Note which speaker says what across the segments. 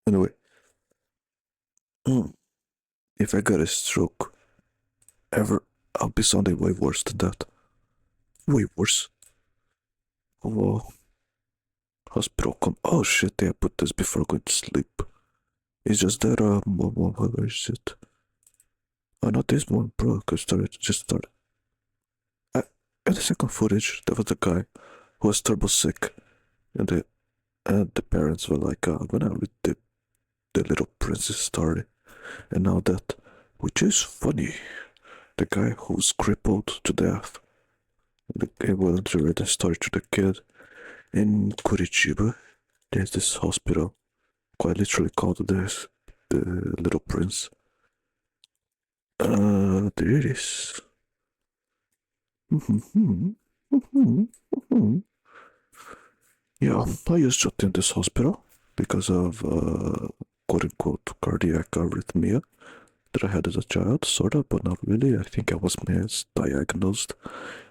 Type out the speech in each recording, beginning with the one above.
Speaker 1: Anyway, if I get a stroke ever, I'll be sounding way worse than that. Way worse. Oh, hospital come. Oh shit, yeah, I put this before going to sleep. It's just that, where is it? Oh, not this one, bro, because just started. In the second footage, there was a guy who was turbo sick, and the parents were like, when I read the Little Princess story, and now that, which is funny, the guy who's crippled to death, he wanted to read the story to the kid. In Curitiba, there's this hospital, quite literally called this, the Little Prince. There it is. Yeah, I used to attend this hospital because of quote unquote cardiac arrhythmia that I had as a child, sort of, but not really. I think I was misdiagnosed.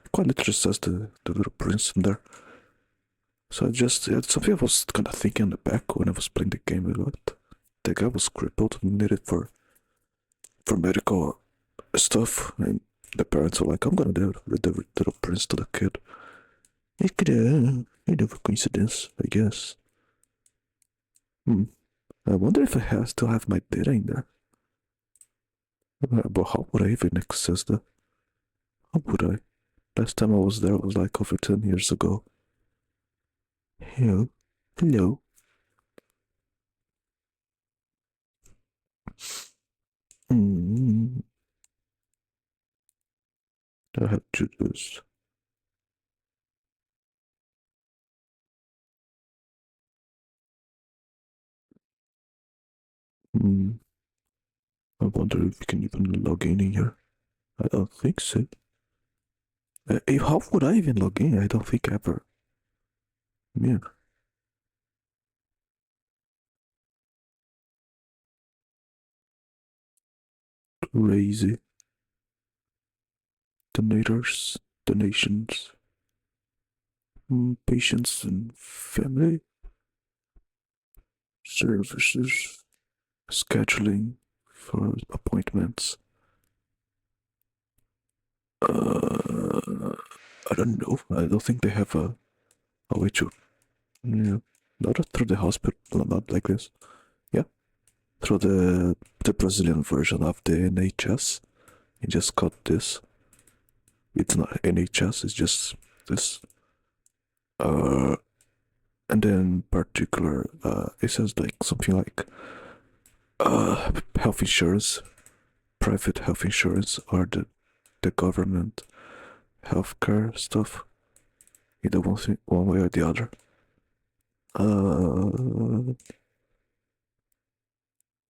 Speaker 1: It quite literally says the Little Prince in there. So it's something I was kind of thinking in the back when I was playing the game a lot. The guy was crippled and needed for medical stuff, and the parents were like, I'm gonna do it with the Little Prince to the kid. It could, a coincidence, I guess. I wonder if still have my data in there. But how would I even access that? How would I? Last time I was there was like over 10 years ago. Hello? Hello? Mm, I have to do this. Mm, I wonder if you can even log in here. I don't think so. How would I even log in? I don't think ever. Yeah. Crazy. Donators, donations, patients and family services, scheduling for appointments. I don't know. I don't think they have a way to. Yeah, not through the hospital, not like this. Yeah, through the Brazilian version of the NHS. You just got this. It's not NHS. It's just this. Uh, and then particular, it says like something like health insurance, private health insurance, or the government healthcare stuff. Either one way or the other. Uh,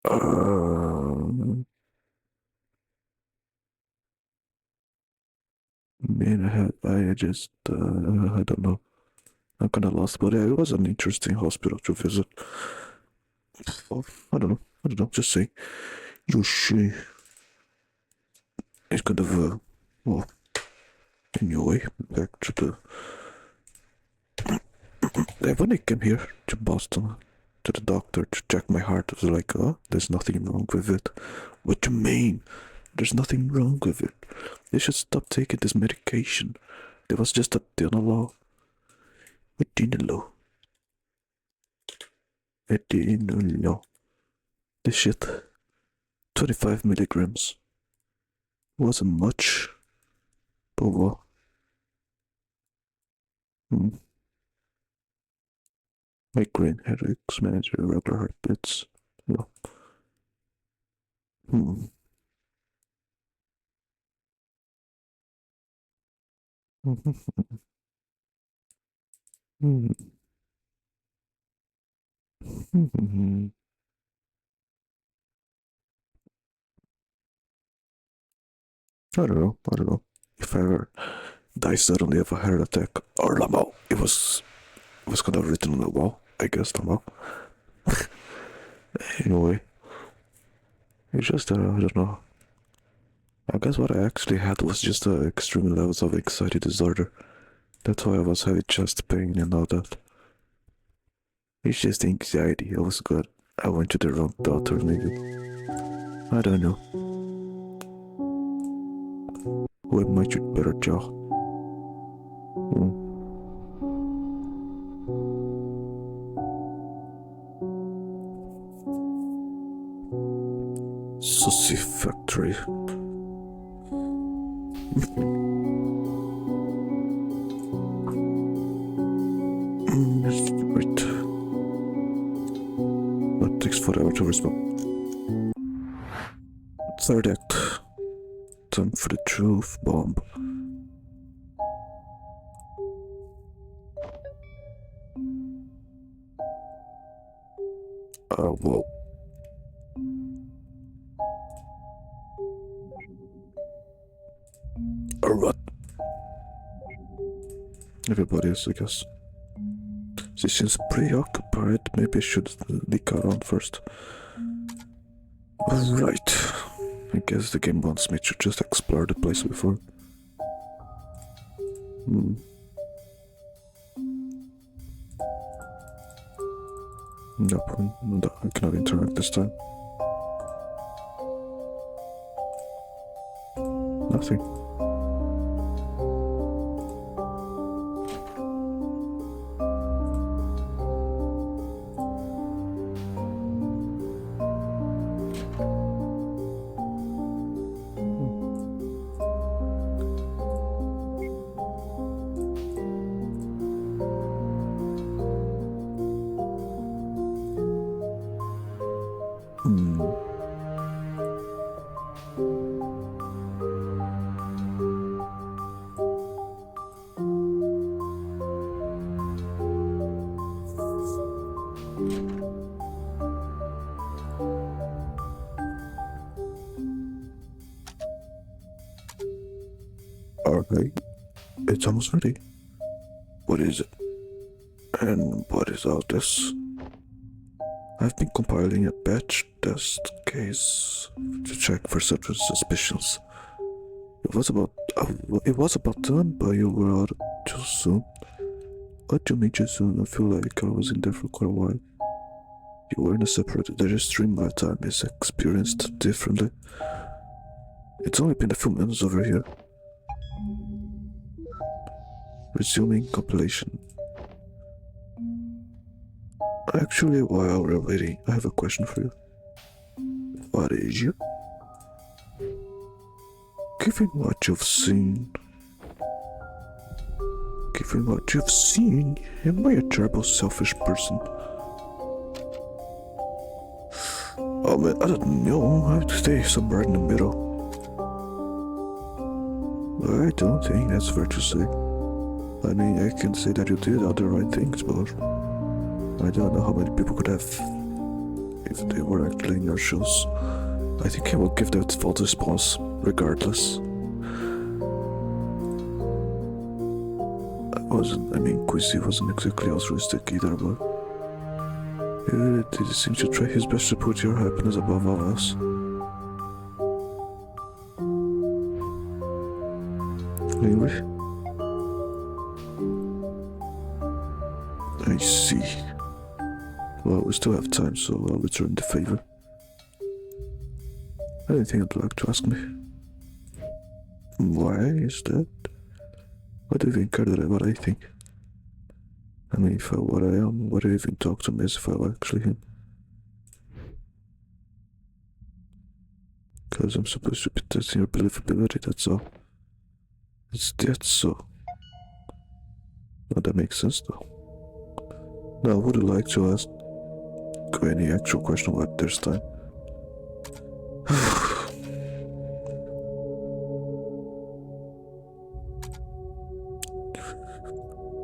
Speaker 1: uh, Man, I just, I don't know. I'm kind of lost, but it was an interesting hospital to visit. Oh, I don't know, just say. You see, it's kind of, well, anyway, back to when I came here to Boston, to the doctor to check my heart, I was like, oh, there's nothing wrong with it. What do you mean? There's nothing wrong with it. They should stop taking this medication. There was just a Dinalo. What Dinalo? A Dinalo. This shit. 25 milligrams. Wasn't much. But what? Hmm. Migraine, headaches, manage irregular heartbeats. No. Hmm. Hmm. Hmm. I don't know. I don't know. If I ever die suddenly of a heart attack or Lamo, it was kind of written on the wall. I guess Lamo. Anyway, it's just I don't know. I guess what I actually had was just extreme levels of anxiety disorder. That's why I was having chest pain and all that. It's just anxiety. I was good. I went to the wrong doctor, maybe. I don't know. Who am I to better jaw? Sussy factory. Wait. That takes forever to respond. Third act. Time for the truth bomb. Whoa. What? Everybody is, I guess. She seems preoccupied. Maybe I should leak around first. Right. I guess the game wants me to just explore the place before. Nope, no, I cannot interact this time. Nothing. Alright, it's almost ready. What is it? And what is all this? I've been compiling a batch test case to check for certain suspicions. It was about done, but you were out too soon. What do you mean too soon? I feel like I was in there for quite a while. You were in a separate stream. My time is experienced differently. It's only been a few minutes over here. Resuming compilation. Actually, while we're waiting, I have a question for you. What is it? Given what you've seen, am I a terrible, selfish person? Oh man, I don't know. I have to stay somewhere in the middle. I don't think that's fair to say. I mean, I can say that you did all the right things, but I don't know how many people could have if they were actually in your shoes. I think I will give that false response, regardless. Quincy wasn't exactly altruistic either, but he did seem to try his best to put your happiness above all else. Anyway, I see. Well, we still have time, so I'll return the favor. Anything you'd like to ask me? Why is that? Why do you even care what I think? I mean, if I were what I am, why do you even talk to me as if I were actually him? Because I'm supposed to be testing your believability, that's all. Is that so? Well, that makes sense though. Now, would you like to ask any actual question about this time?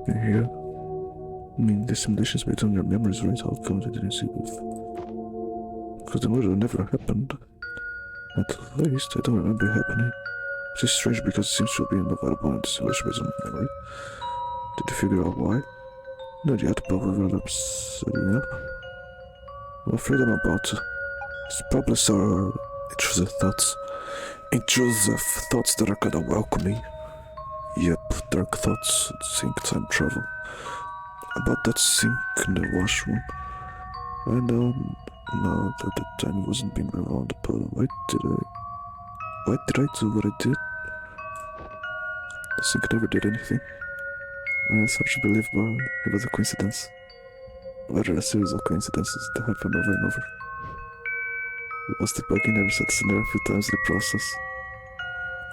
Speaker 1: Yeah. I mean, the simulations based on your memories, right? How come they didn't see with? Because the murder never happened. At least I don't remember it happening. Which is strange because it seems to be unavailable in the simulation based on my memory. Did you figure out why? Not yet, but we will setting up. I'm afraid I'm about to. It's probably so intrusive thoughts. Intrusive thoughts that are kinda welcoming. Yep, dark thoughts, sync time travel. About that sink in the washroom. I know now that the time wasn't being around, but why did I do what I did? The sink never did anything. It's hard to believe, but it was a coincidence. Rather a series of coincidences that happen over and over. It was debugging every set scenario a few times in the process.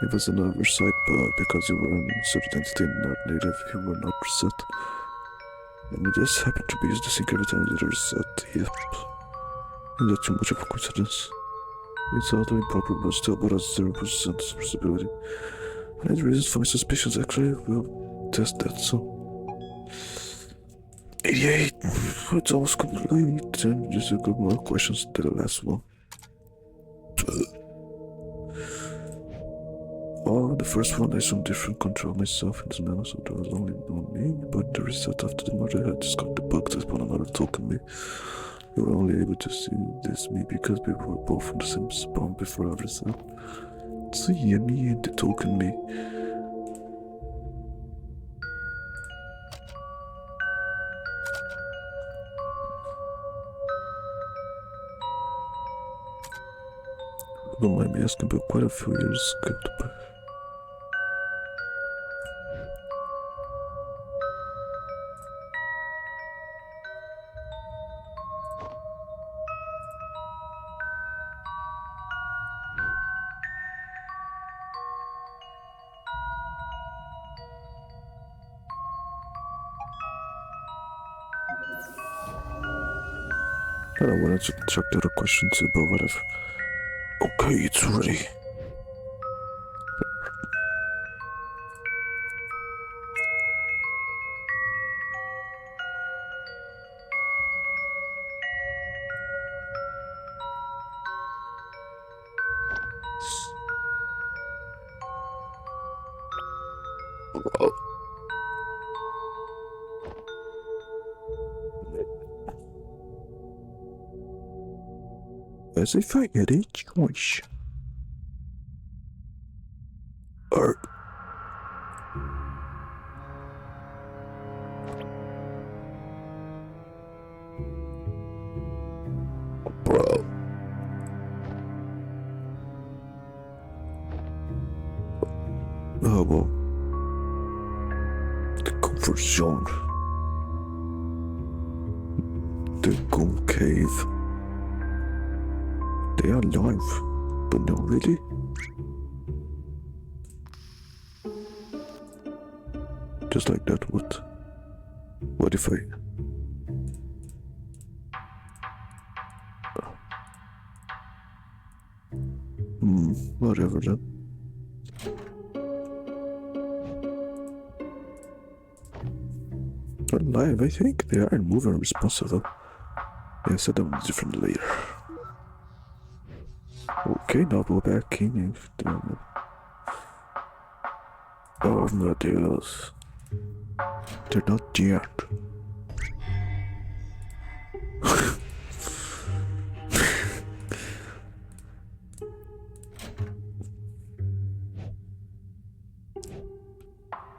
Speaker 1: It was an oversight, but because you were an insert identity and not native, you were not reset. And it just happened to be used the sync every time you did a reset. Yep. And that's too much of a coincidence. It's totally improper, but still about a 0% possibility. I had reasons for my suspicions, actually. We'll test that, so. 88. It's almost complete. And just a couple more questions to the last one. Oh, the first one I some different control myself in this manner, so there was only one me, but the reset after the merger had discovered the bug that spawned another token me. You were only able to see this me because we were both in the same spawn before I reset. So yeah, me and the token me. Don't mind me asking, but quite a few years skipped by. I wanted to check the other question too, but whatever. Okay, it's ready. As if I had a choice. Or bro. Oh well. The comfort zone. The Goon Cave. They are alive, but not really. Just like that, what? What if I... whatever then. They're alive, I think. They are moving and responsible. Yeah, I said that one different later. Okay, now go back in if they're... Oh my Dios. They're not yet.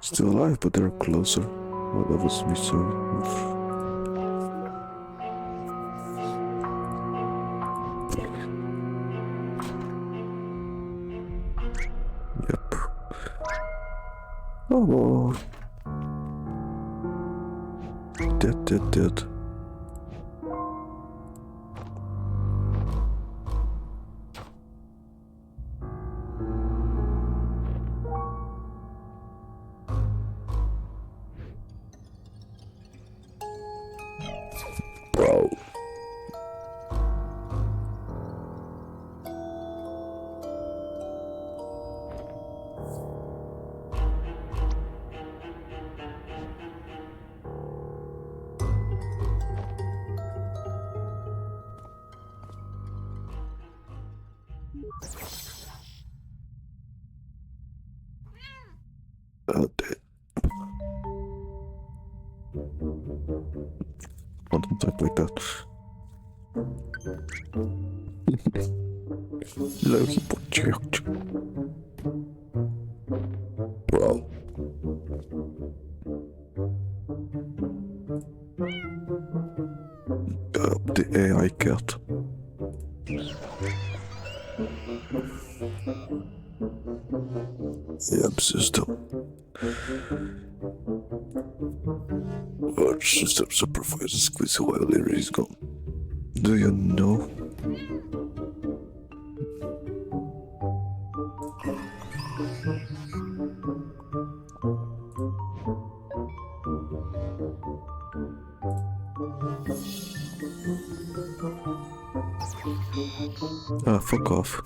Speaker 1: Still alive, but they're closer. Well, that was me, sorry. Yep. Oh. Dead. Bro. Dead. I don't talk like that. Leuke potje. Bro. The AI cat. Yep, system. Our system supervisor squeeze while later is gone. Do you know? Ah, fuck off.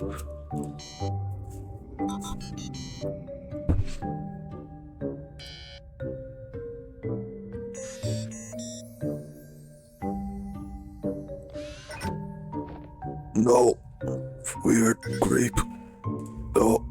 Speaker 1: No. Weird grape. No.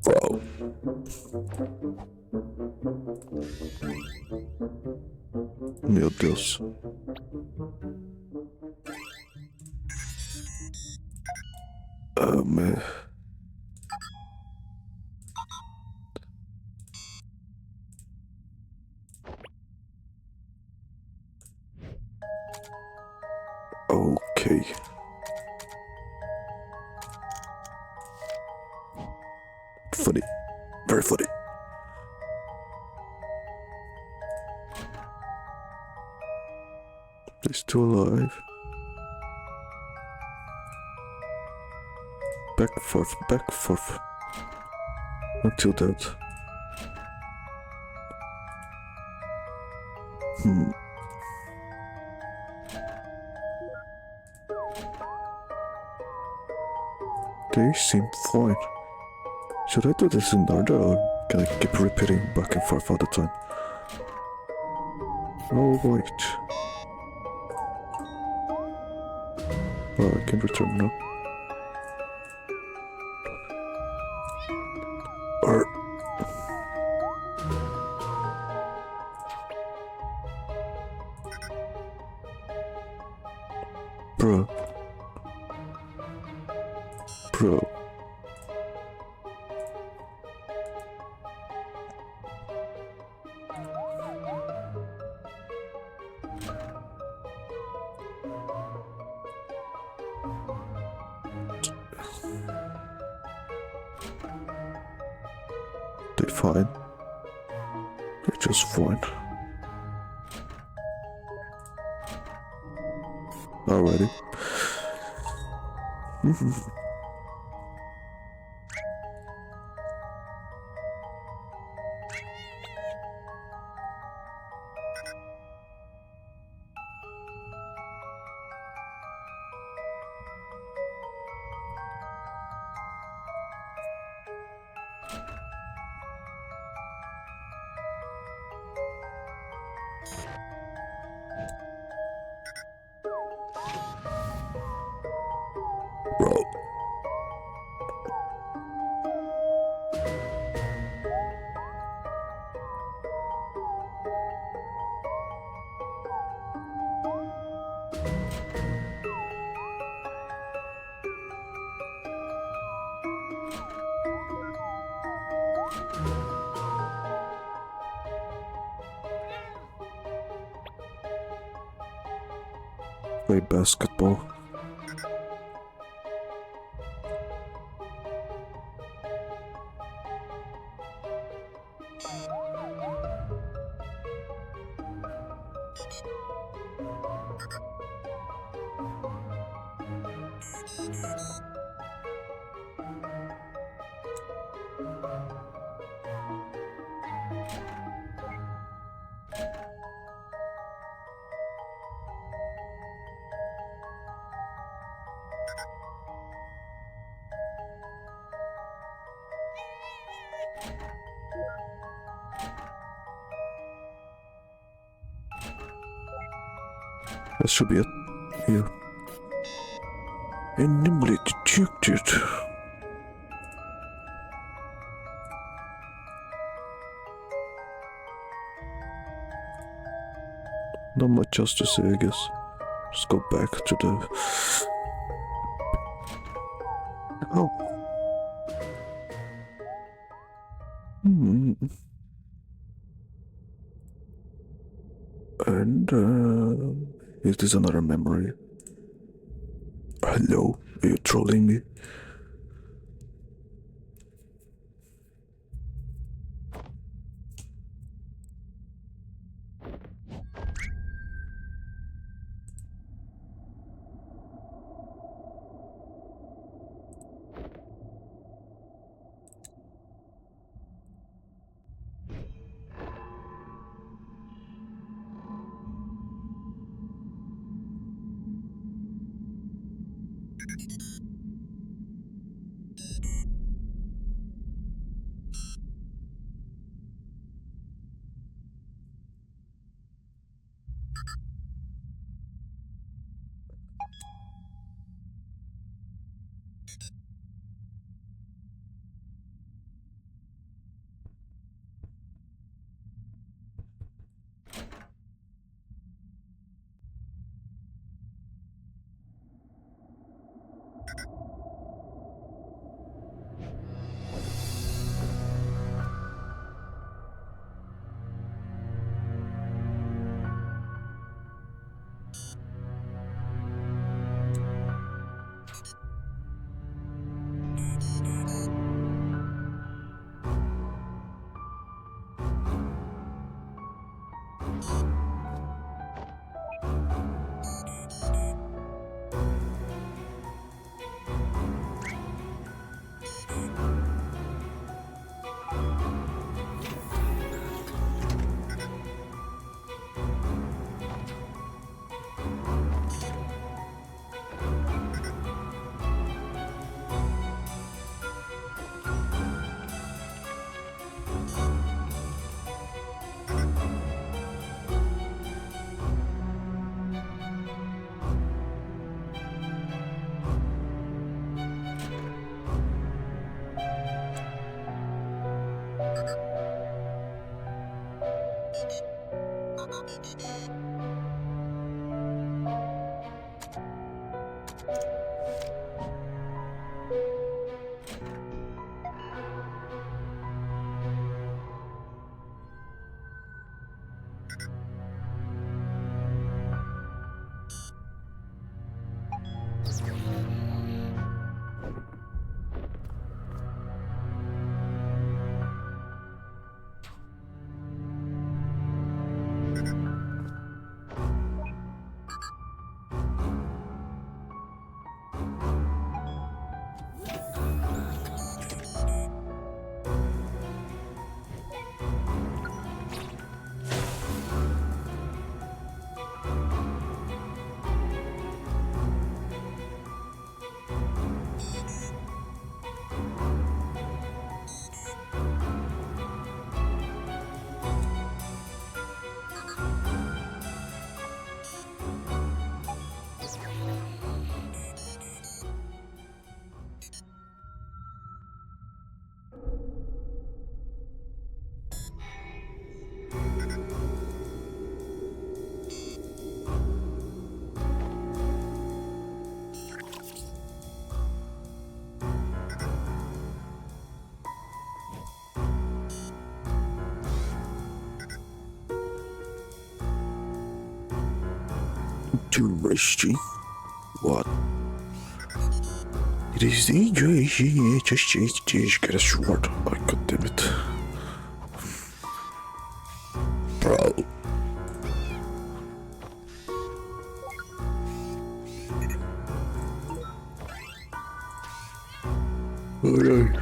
Speaker 1: Bro. Meu Deus. Man. Okay. Funny. Very funny. They're still alive. Back and forth. Until dead. They seem fine. Should I do this in order or can I keep repeating back and forth all the time? Oh wait. Oh, I can return now. Or bro. They're fine. They're just fine. Already. Bro. Play basketball. That should be it. Yeah. Enumerate ejected. Not much else to say, I guess. Just go back to the. Oh. Hmm. And it is another memory. Hello, are you trolling me? Too risky. What? It is the just get a sword. Oh, god damn it. Bro. Alright.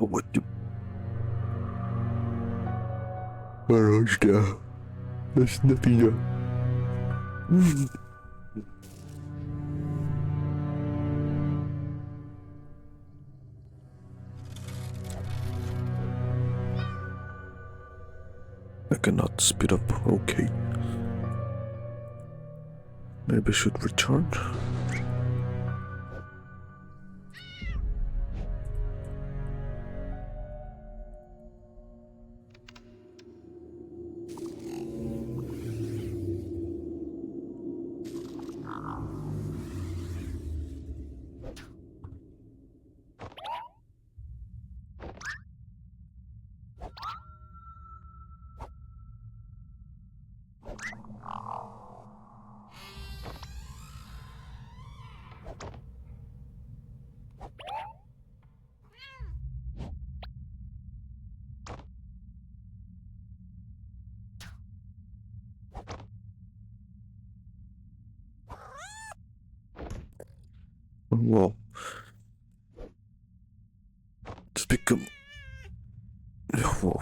Speaker 1: What you... Where's that? There's nothing there. I cannot speed up. Okay. Maybe I should return. Whoa. It's become... Whoa.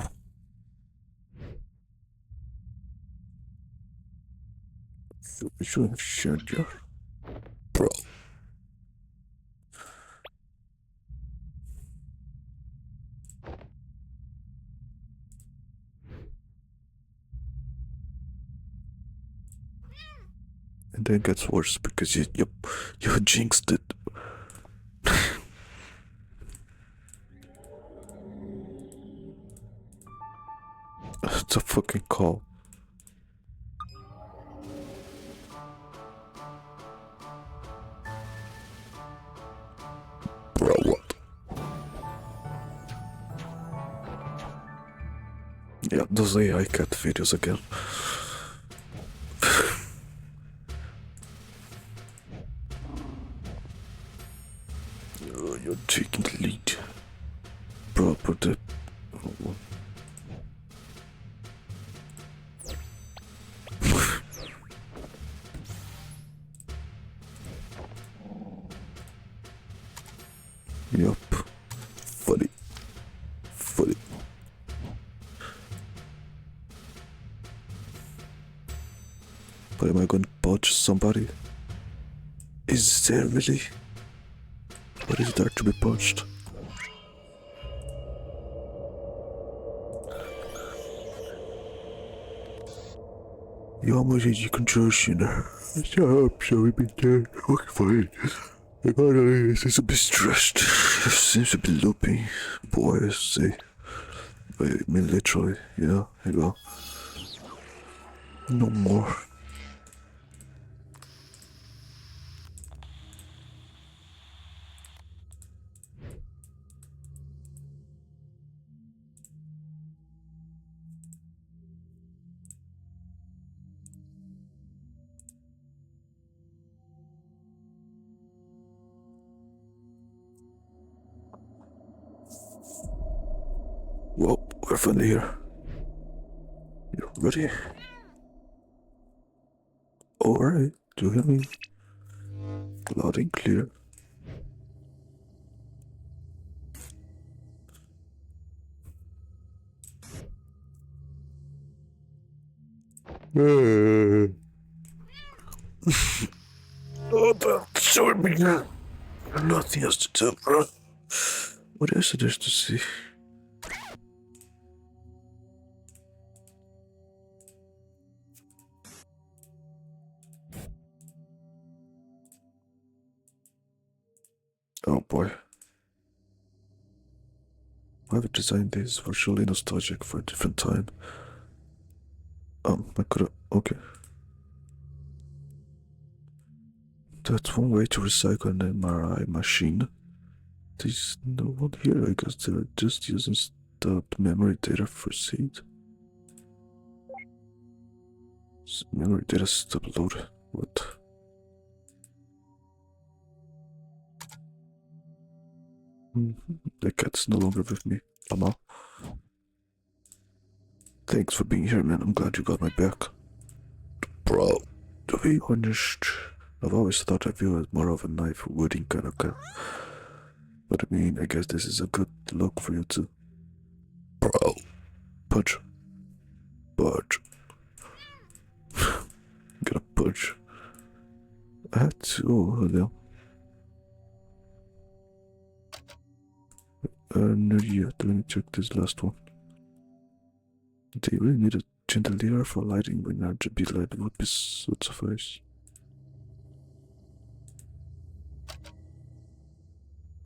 Speaker 1: Should have shared your... Bro. And then it gets worse because you jinxed it. It's a fucking call. Bro, what? Yeah, those AI cat videos again. You're taking the lead. Bro, put the... Yup. Funny. Funny. But am I going to punch somebody? Is there really? What is there to be punched? Я може you controlling. Shut up, shall we be dead? Okay, fine. I gotta seems a bit stressed. Seems a bit loopy. Boy, I say. I mean literally, yeah, I go. No more. Well, we're finally here. You ready? Alright, do you hear me? Loud and clear. Oh, but sorry, man. Nothing else to do, bro. What else is there to see? Oh boy. Whoever designed this was surely nostalgic for a different time. I could've... Okay. That's one way to recycle an MRI machine. There's no one here, I guess they're just using stopped memory data for seed. Memory data stopped loaded. What? The cat's no longer with me. Mama. Thanks for being here, man. I'm glad you got my back. Bro, to be honest, I've always thought of you as more of a knife wielding kind of cat. But I mean, I guess this is a good look for you too. Bro. Punch. Punch. Gotta punch. I had to. Oh, hell. Not yet. Let me check this last one. Do you really need a chandelier for lighting when RGB light would suffice?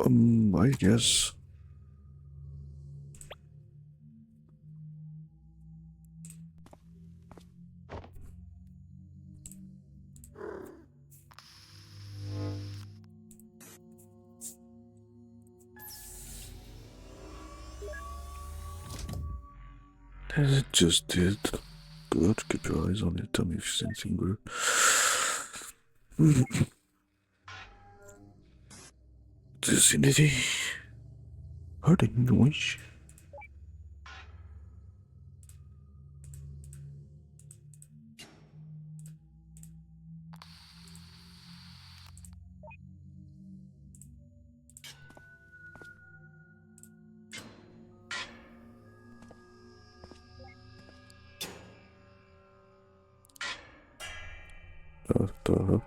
Speaker 1: I guess. It just did. Good, keep your eyes on it. Tell me if you see anything weird. Do you see anything? Heard a noise? The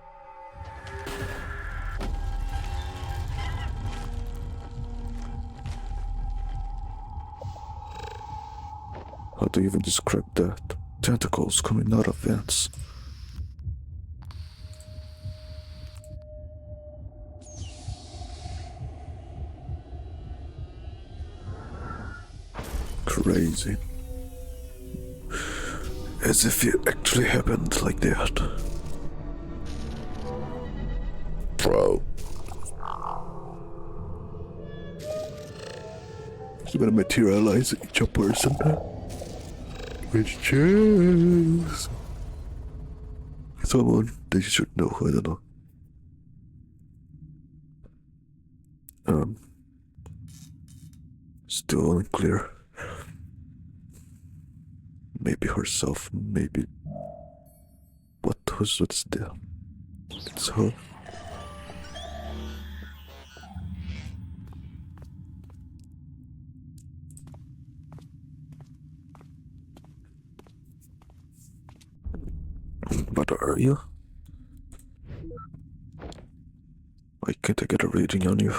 Speaker 1: How do you even describe that? Tentacles coming out of vents. Crazy. As if it actually happened like that. Bro. It's gonna materialize each a person. Which chance? Someone they should know, I don't know. Still unclear. Maybe herself, maybe. What's there? It's her. What are you? Why can't I get a reading on you?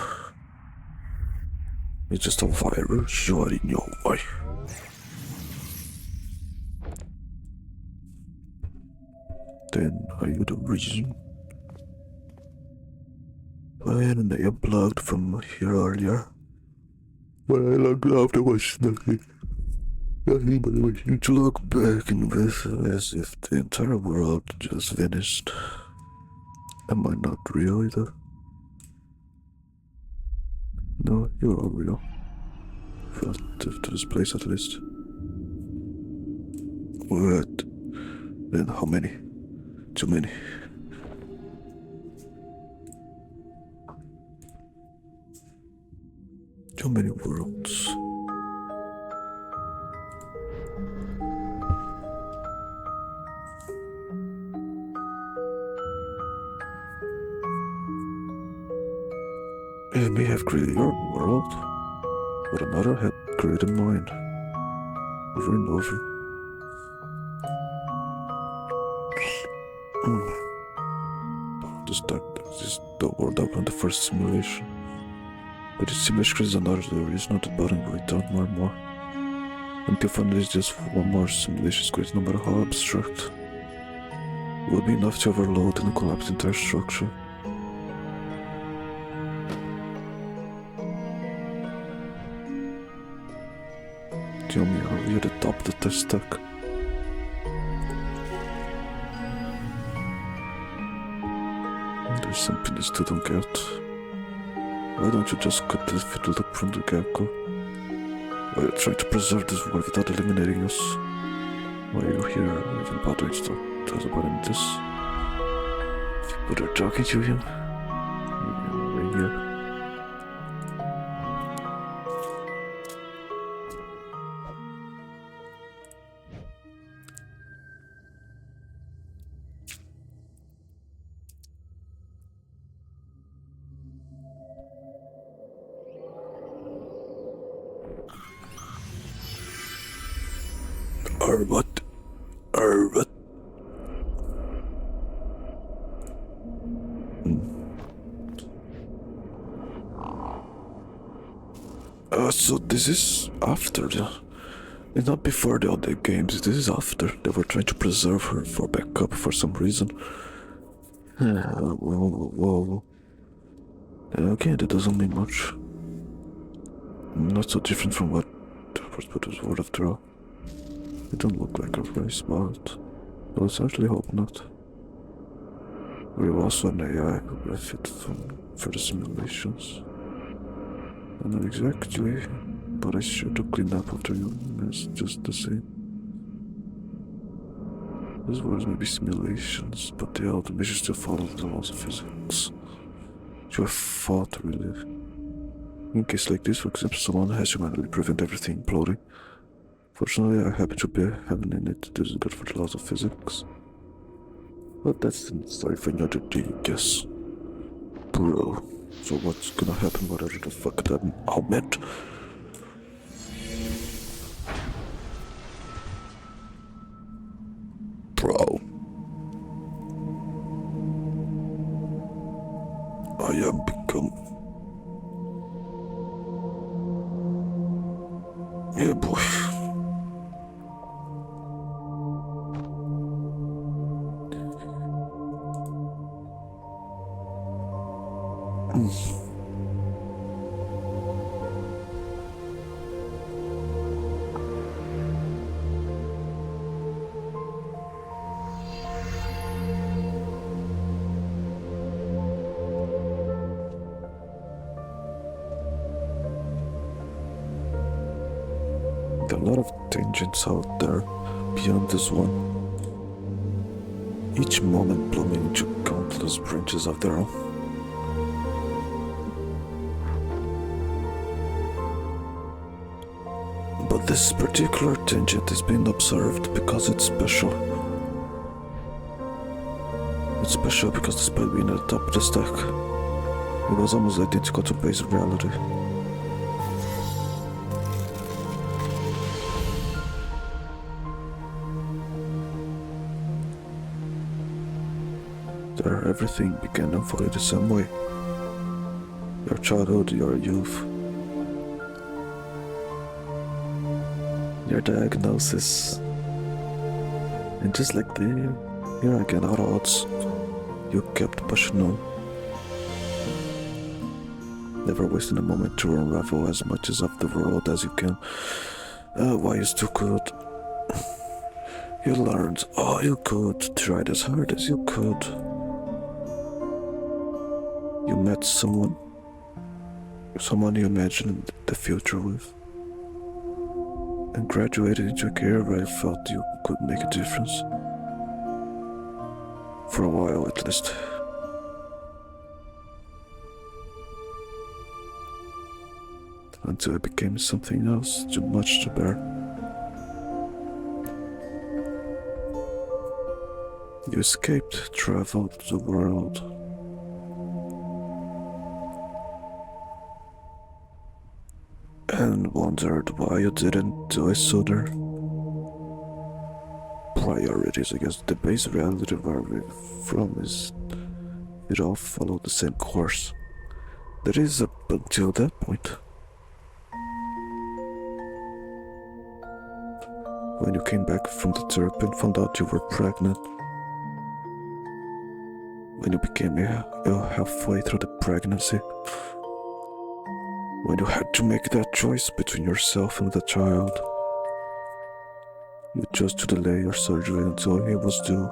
Speaker 1: It's just a virus, you already know why. Then are you the reason? When I unplugged from here earlier. When I logged off, there was nothing. Nothing but a machine to look back and with as if the entire world just vanished. Am I not real either? No, you're all real. To this place at least. What? Then how many? Too many. Too many worlds. I may have created your world, but another had created mine. Over and over. This the world up on the first simulation. But it simulation is another there is not a button to return more and more. Until finally it's just one more simulation squares, no matter how abstract. It would be enough to overload and collapse the entire structure. Tell me, are you at the top that they're stuck? There's something you still don't get. Why don't you just cut this fiddle up from the get-go? Why are you trying to preserve this world without eliminating us? Why are you here even bothering to tell us about this? But they're talking to him? Yeah. Or what? Or what? So this is after the... It's not before the other games, this is after. They were trying to preserve her for backup for some reason. Whoa. Okay, that doesn't mean much. Not so different from what the first put was word after all. It don't look like a very smart. But I certainly hope not. We have also an AI who benefit from further simulations. I know exactly, but I sure to clean up after you mess just the same. Those words may be simulations, but the automation still follows the laws of physics. You have fought to relive. In case like this, for example, someone has to manually prevent everything imploding. Fortunately, I happen to be having in it. This is good for the laws of physics. But that's the story for another day, I guess. Bro, so what's gonna happen whatever the fuck that I meant? Bro. I am become... Yeah, boy. There are a lot of tangents out there beyond this one. Each moment blooming into countless branches of their own. But this particular tangent is being observed because it's special. It's special because despite being at the top of the stack, it was almost identical to base reality. There, everything began and fully the same way. Your childhood, your youth, your diagnosis. And just like here again, out of odds, you kept pushing on. Never wasting a moment to unravel as much as of the world as you can. Why you still could. You learned all you could, tried as hard as you could. You met someone you imagined the future with, and graduated into a career where you felt you could make a difference. For a while, at least. Until it became something else, too much to bear. You escaped, traveled the world. And wondered why you didn't do it sooner. Priorities against the base reality where we're from is it all followed the same course. That is up until that point. When you came back from the therapy and found out you were pregnant. When you became ill halfway through the pregnancy. When you had to make that choice between yourself and the child. You chose to delay your surgery until he was due.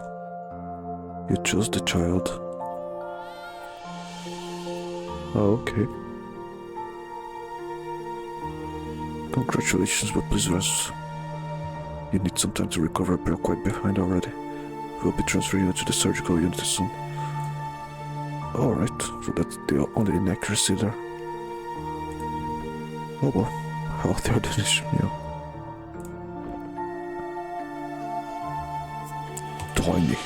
Speaker 1: You chose the child. Oh, okay. Congratulations, but please rest. You need some time to recover, but you're quite behind already. We'll be transferring you to the surgical unit soon. Alright, so that's the only inaccuracy there. Oh well, healthier than it should, yeah. Tiny.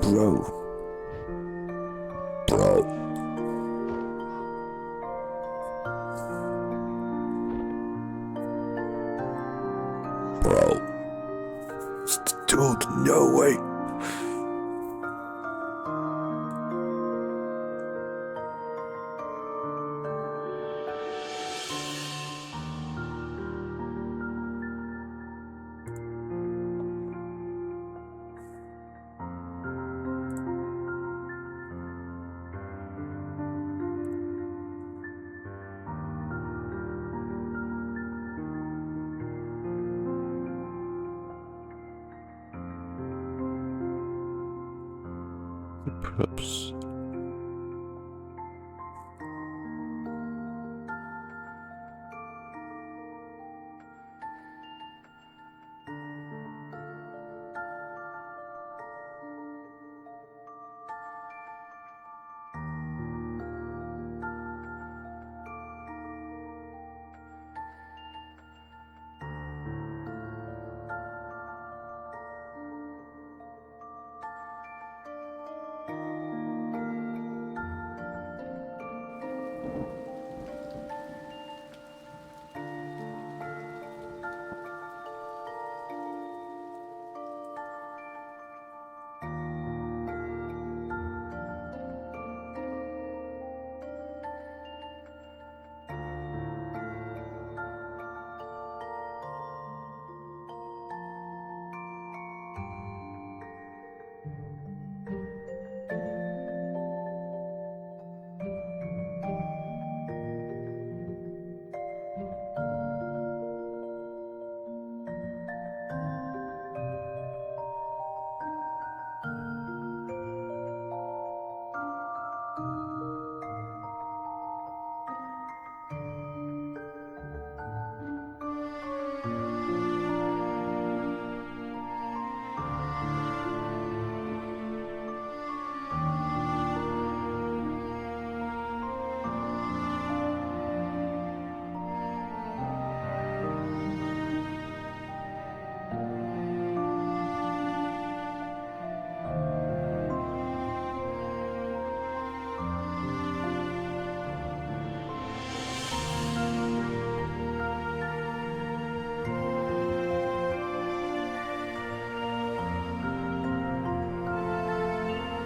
Speaker 1: Bro. Bro. Bro. Dude, no way. Perhaps.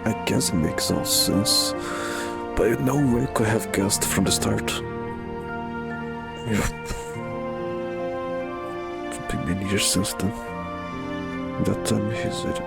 Speaker 1: I guess it makes all sense, but no way could have guessed from the start. Yeah. It's been many years since then. That time he said.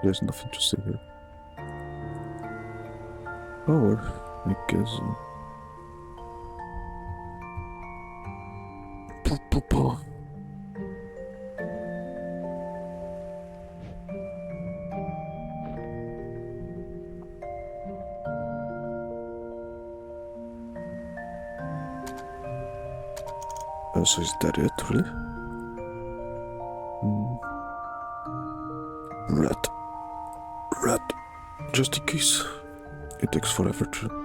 Speaker 1: There's nothing to say here. Or, I guess. Poo. So is that it, really? Rat. Just in case. It takes forever to.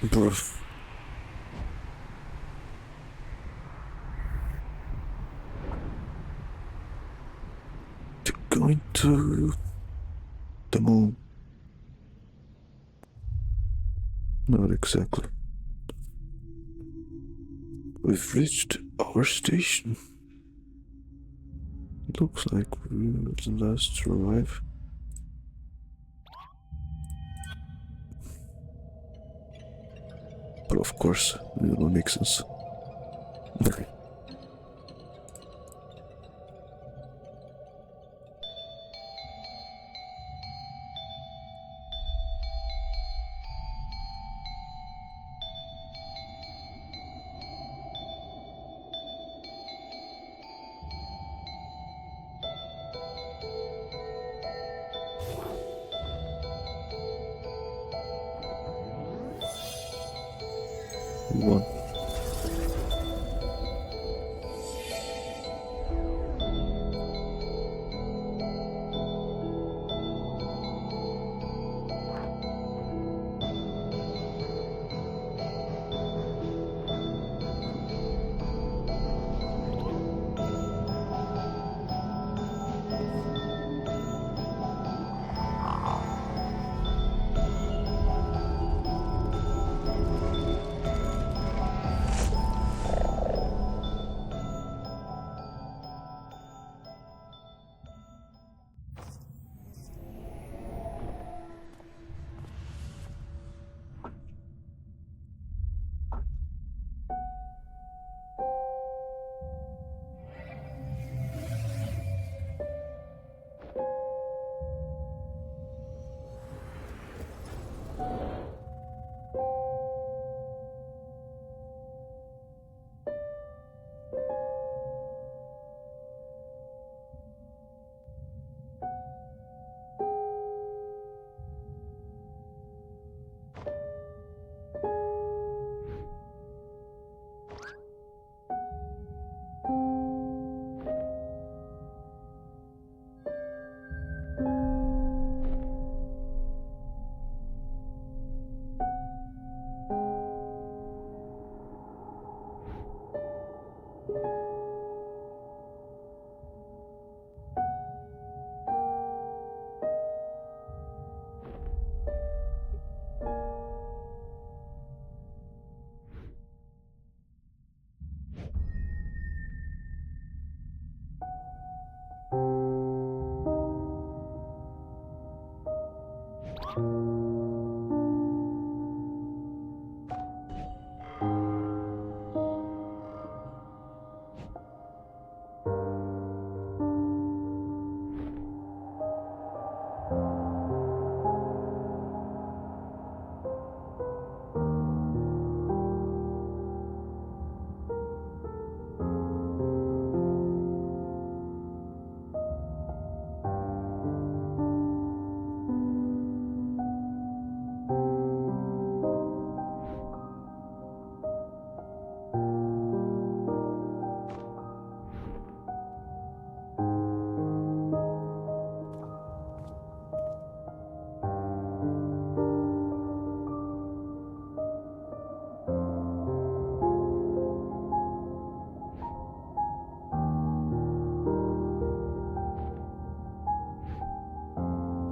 Speaker 1: Bruh. They're going to the moon. Not exactly. We've reached our station. Looks like we're the last to arrive. But of course, it will make sense. One.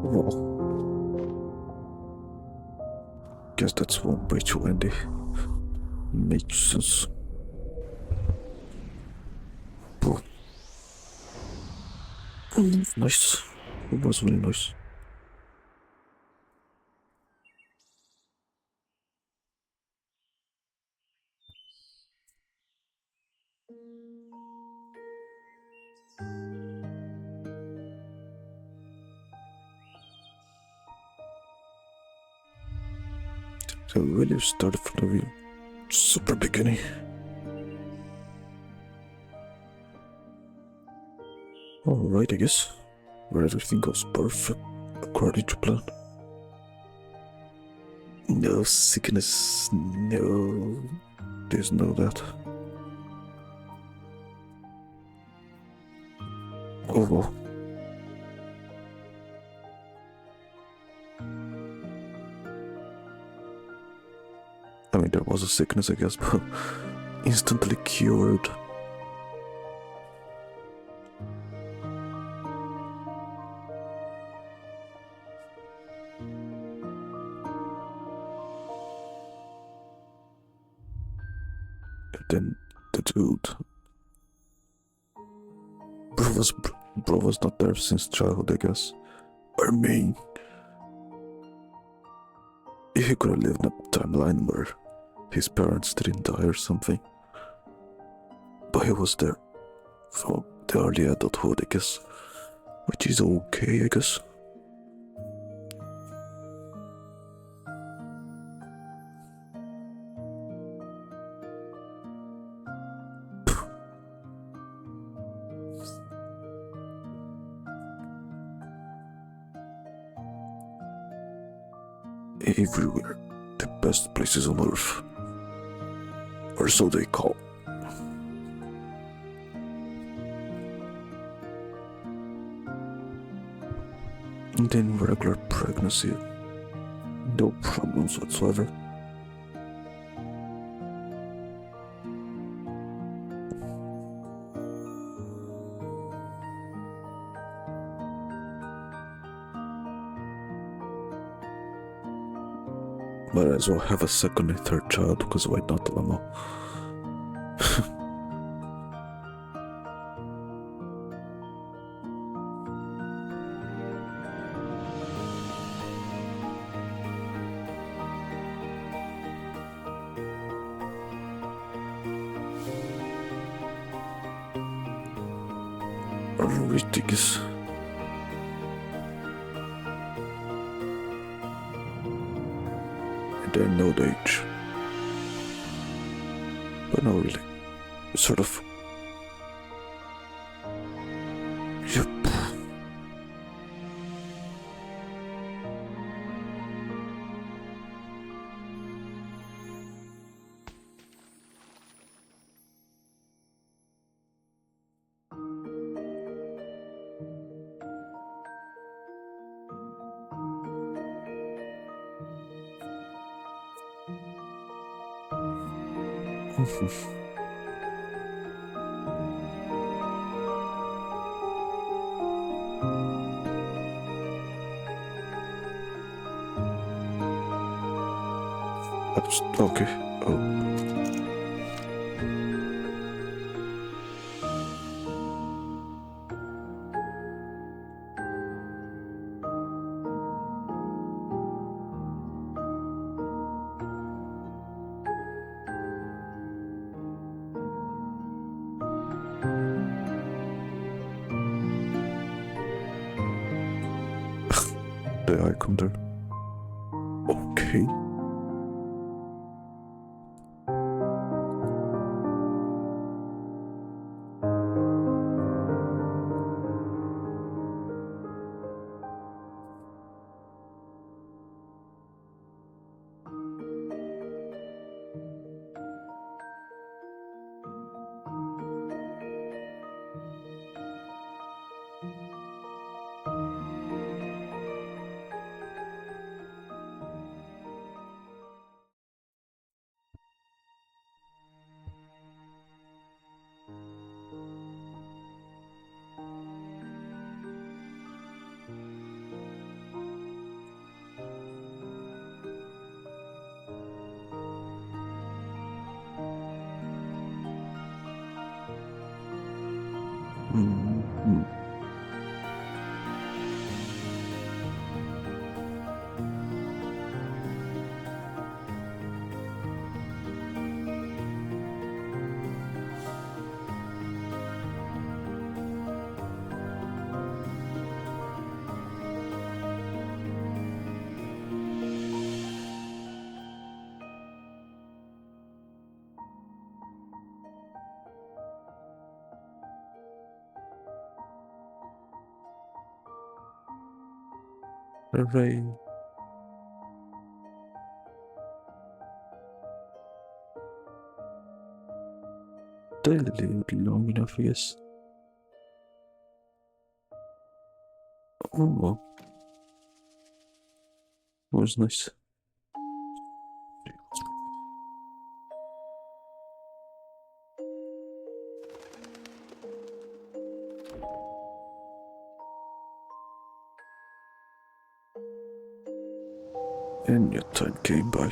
Speaker 1: Well, guess that's one way to end it. Makes sense. Bro, nice. It was really nice. So we really started from the super beginning. Alright, I guess. Where everything goes perfect according to plan. No sickness, no. There's no that. Oh well. I mean, there was a sickness, I guess, but instantly cured. And then the dude. Bro was not there since childhood, I guess. I mean, if he could have lived in a timeline where his parents didn't die or something. But he was there from the early adulthood, I guess. Which is okay, I guess. Everywhere. The best places on earth. Or so they call. And then regular pregnancy. No problems whatsoever. Might as well have a second and third child, because why not, Lamo? Ridiculous. And then no age. But not really. Sort of. Yep. Okay. Oh. The icon there. Okay. Hooray. They lived long enough, yes. Oh, well. It was nice. And your time came by.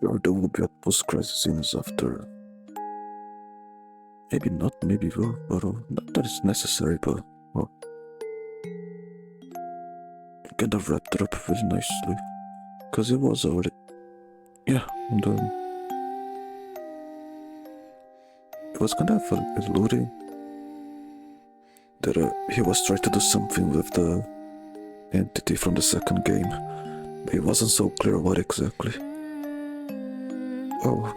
Speaker 1: Or there will be a post-crisis scenes after. Maybe not, maybe will, but not that it's necessary, but well, kind of wrapped it up very nicely. Because it was already. Yeah, and it was kind of alluding that he was trying to do something with the entity from the second game, but it wasn't so clear what exactly. Oh.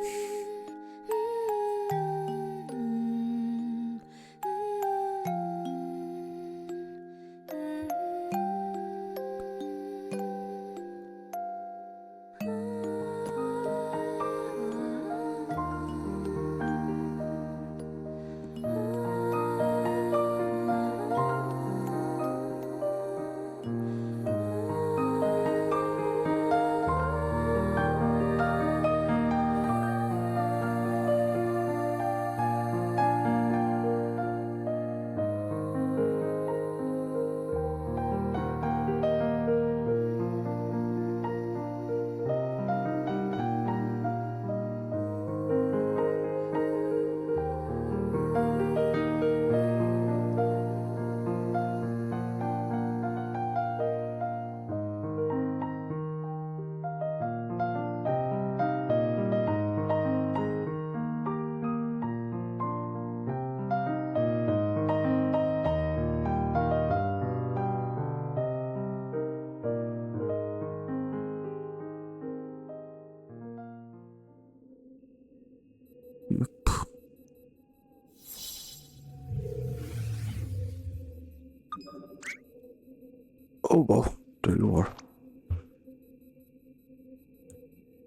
Speaker 1: Oh well, there you are.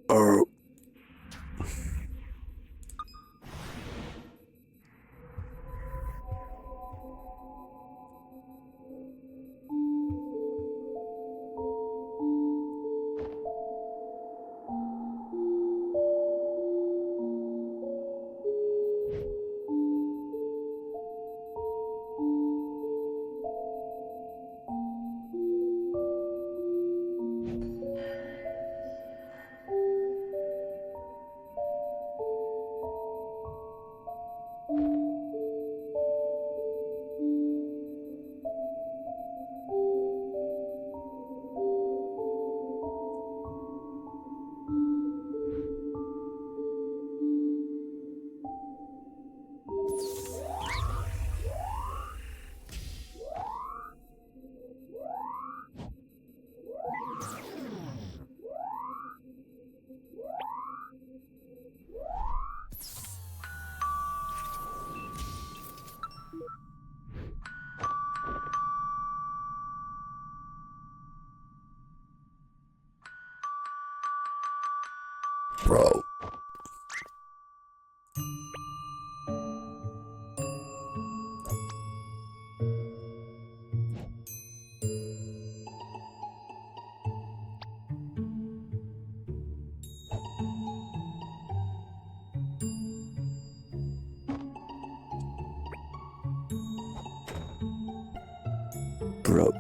Speaker 1: Oh. Bro. Bro.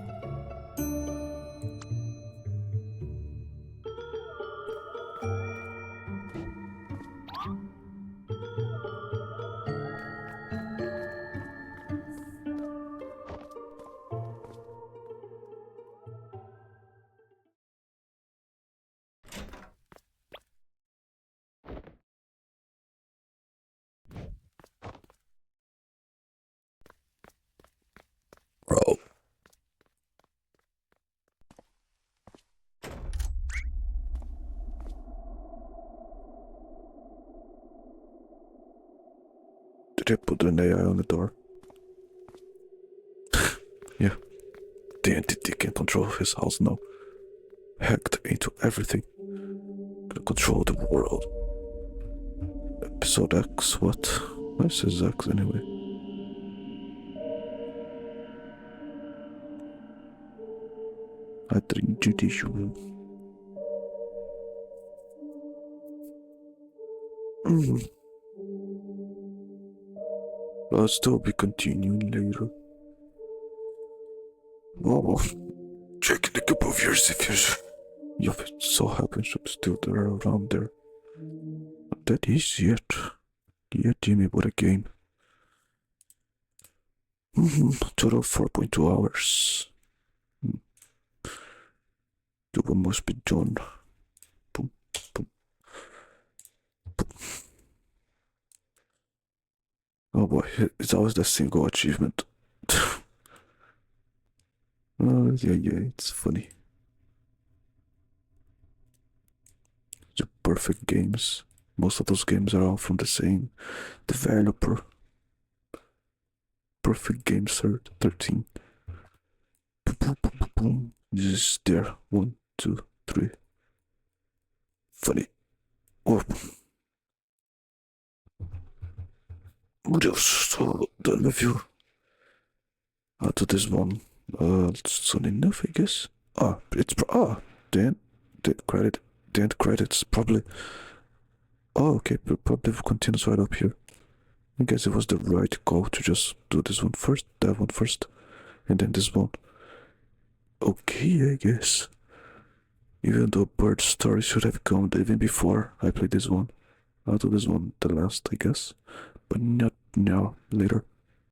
Speaker 1: Bro. Did they put an AI on the door? Yeah. The entity can control his house now. Hacked into everything. Can control the world. Episode X, what? Why says X anyway? I drink judicial. I'll still be continuing later. Oh, check in a couple of years if you so happens I'm still there around there. But that is yet. Yeah, Jimmy, what a game. Total 4.2 hours. The one must be done. Boom, boom, boom. Oh boy, it's always the single achievement. Yeah, it's funny. The perfect games. Most of those games are all from the same developer. Perfect Games 13. Boom, boom, boom, boom, boom. Just there. 1, 2, 3. Funny. Oh. What else? So, done with you. I'll do this one. Soon enough, I guess. Then the end credits probably. Oh, okay, probably continues right up here. I guess it was the right call to just do this one first, that one first, and then this one. Okay, I guess. Even though Bird's story should have come even before I played this one. I'll do this one the last, I guess. But not now, later.